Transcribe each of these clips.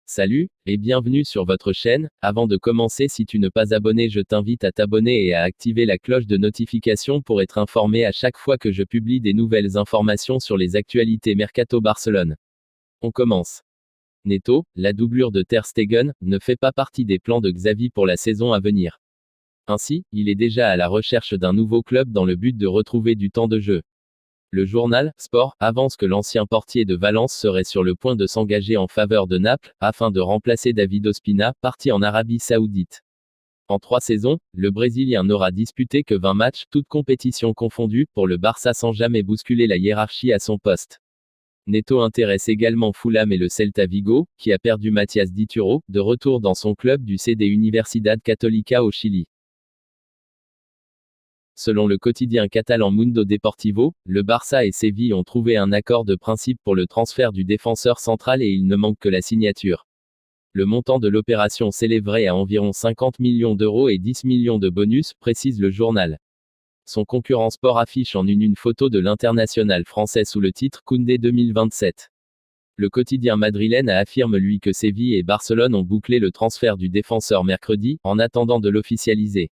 Salut, et bienvenue sur votre chaîne. Avant de commencer, si tu n'es pas abonné, je t'invite à t'abonner et à activer la cloche de notification pour être informé à chaque fois que je publie des nouvelles informations sur les actualités Mercato Barcelone. On commence. Neto, la doublure de Ter Stegen, ne fait pas partie des plans de Xavi pour la saison à venir. Ainsi, il est déjà à la recherche d'un nouveau club dans le but de retrouver du temps de jeu. Le journal Sport avance que l'ancien portier de Valence serait sur le point de s'engager en faveur de Naples, afin de remplacer David Ospina, parti en Arabie Saoudite. En 3 saisons, le Brésilien n'aura disputé que 20 matchs, toutes compétitions confondues, pour le Barça sans jamais bousculer la hiérarchie à son poste. Neto intéresse également Fulham et le Celta Vigo, qui a perdu Mathias Dituro, de retour dans son club du CD Universidad Católica au Chili. Selon le quotidien catalan Mundo Deportivo, le Barça et Séville ont trouvé un accord de principe pour le transfert du défenseur central et il ne manque que la signature. Le montant de l'opération s'élèverait à environ 50 millions d'euros et 10 millions de bonus, précise le journal. Son concurrent Sport affiche en une photo de l'international français sous le titre Koundé 2027. Le quotidien madrilène affirme lui que Séville et Barcelone ont bouclé le transfert du défenseur mercredi, en attendant de l'officialiser.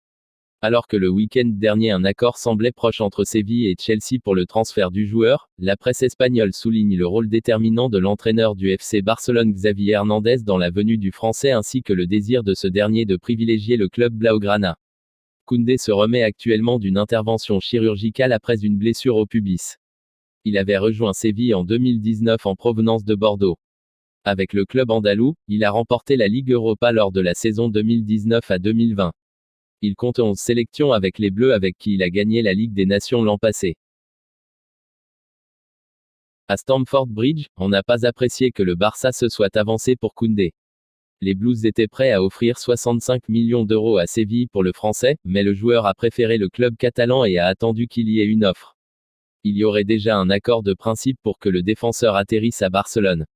Alors que le week-end dernier un accord semblait proche entre Séville et Chelsea pour le transfert du joueur, la presse espagnole souligne le rôle déterminant de l'entraîneur du FC Barcelone Xavi Hernandez dans la venue du Français ainsi que le désir de ce dernier de privilégier le club blaugrana. Koundé se remet actuellement d'une intervention chirurgicale après une blessure au pubis. Il avait rejoint Séville en 2019 en provenance de Bordeaux. Avec le club andalou, il a remporté la Ligue Europa lors de la saison 2019 à 2020. Il compte 11 sélections avec les Bleus avec qui il a gagné la Ligue des Nations l'an passé. À Stamford Bridge, on n'a pas apprécié que le Barça se soit avancé pour Koundé. Les Blues étaient prêts à offrir 65 millions d'euros à Séville pour le Français, mais le joueur a préféré le club catalan et a attendu qu'il y ait une offre. Il y aurait déjà un accord de principe pour que le défenseur atterrisse à Barcelone.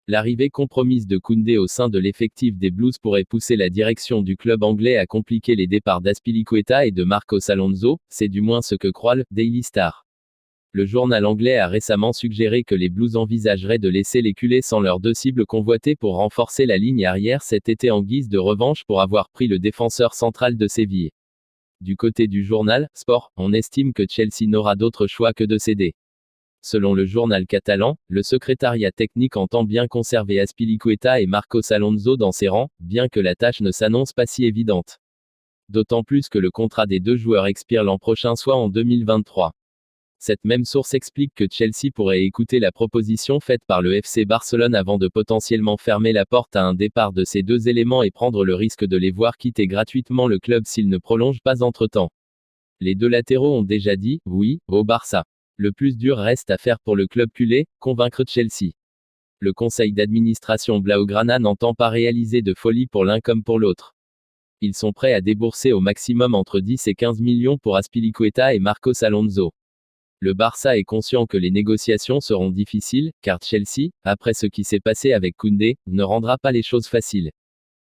L'arrivée compromise de Koundé au sein de l'effectif des Blues pourrait pousser la direction du club anglais à compliquer les départs d'Azpilicueta et de Marcos Alonso, c'est du moins ce que croit le Daily Star. Le journal anglais a récemment suggéré que les Blues envisageraient de laisser les culés sans leurs deux cibles convoitées pour renforcer la ligne arrière cet été en guise de revanche pour avoir pris le défenseur central de Séville. Du côté du journal Sport, on estime que Chelsea n'aura d'autre choix que de céder. Selon le journal catalan, le secrétariat technique entend bien conserver Azpilicueta et Marcos Alonso dans ses rangs, bien que la tâche ne s'annonce pas si évidente. D'autant plus que le contrat des deux joueurs expire l'an prochain soit en 2023. Cette même source explique que Chelsea pourrait écouter la proposition faite par le FC Barcelone avant de potentiellement fermer la porte à un départ de ces deux éléments et prendre le risque de les voir quitter gratuitement le club s'ils ne prolongent pas entre-temps. Les deux latéraux ont déjà dit « oui » au Barça. Le plus dur reste à faire pour le club culé, convaincre Chelsea. Le conseil d'administration blaugrana n'entend pas réaliser de folie pour l'un comme pour l'autre. Ils sont prêts à débourser au maximum entre 10 et 15 millions pour Azpilicueta et Marcos Alonso. Le Barça est conscient que les négociations seront difficiles, car Chelsea, après ce qui s'est passé avec Koundé, ne rendra pas les choses faciles.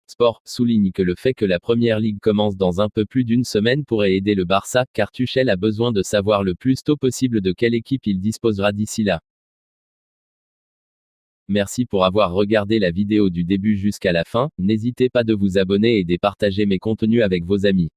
Sport souligne que le fait que la Première Ligue commence dans un peu plus d'une semaine pourrait aider le Barça, car Tuchel a besoin de savoir le plus tôt possible de quelle équipe il disposera d'ici là. Merci pour avoir regardé la vidéo du début jusqu'à la fin, n'hésitez pas de vous abonner et de partager mes contenus avec vos amis.